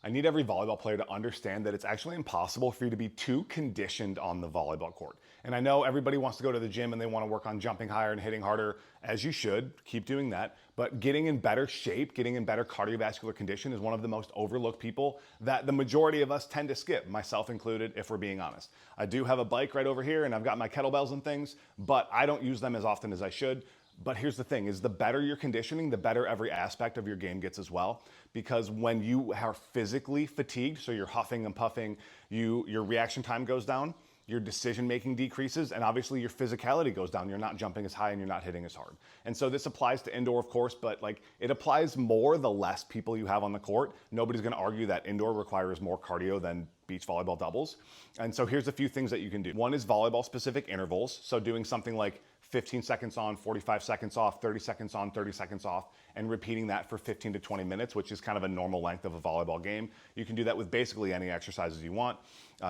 I need every volleyball player to understand that it's actually impossible for you to be too conditioned on the volleyball court. And I know everybody wants to go to the gym and they want to work on jumping higher and hitting harder, as you should. Keep doing that. But getting in better shape, getting in better cardiovascular condition is one of the most overlooked people that the majority of us tend to skip, myself included, if we're being honest. I do have a bike right over here and I've got my kettlebells and things, but I don't use them as often as I should. But here's the thing, is the better your conditioning, the better every aspect of your game gets as well. Because when you are physically fatigued, so you're huffing and puffing, your reaction time goes down, your decision making decreases, and obviously your physicality goes down. You're not jumping as high and you're not hitting as hard. And so this applies to indoor, of course, but like it applies more the less people you have on the court. Nobody's gonna argue that indoor requires more cardio than beach volleyball doubles. And so here's a few things that you can do. One is volleyball specific intervals. So doing something like 15 seconds on, 45 seconds off, 30 seconds on, 30 seconds off, and repeating that for 15 to 20 minutes, which is kind of a normal length of a volleyball game. You can do that with basically any exercises you want.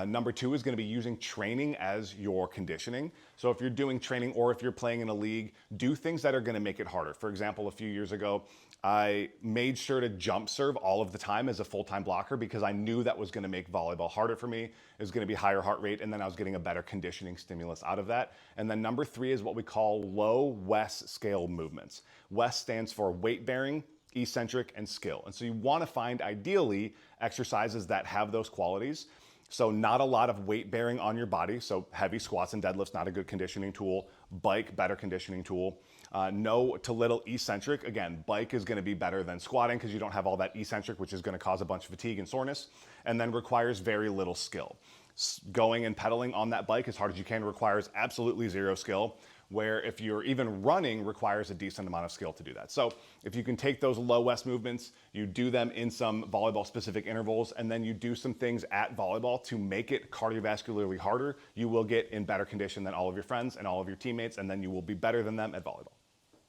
Number two is gonna be using training as your conditioning. So if you're doing training or if you're playing in a league, do things that are gonna make it harder. For example, a few years ago, I made sure to jump serve all of the time as a full-time blocker because I knew that was gonna make volleyball harder for me. It was gonna be higher heart rate, and then I was getting a better conditioning stimulus out of that. And then number three is what we call low WES scale movements. WES stands for weight bearing, eccentric, and skill. And so you wanna find ideally exercises that have those qualities. So not a lot of weight bearing on your body. So heavy squats and deadlifts, not a good conditioning tool. Bike, better conditioning tool. No to little eccentric. Again, bike is gonna be better than squatting because you don't have all that eccentric, which is gonna cause a bunch of fatigue and soreness, and then requires very little skill. Going and pedaling on that bike as hard as you can requires absolutely zero skill, where if you're even running requires a decent amount of skill to do that. So if you can take those low WES movements, you do them in some volleyball specific intervals, and then you do some things at volleyball to make it cardiovascularly harder, you will get in better condition than all of your friends and all of your teammates, and then you will be better than them at volleyball.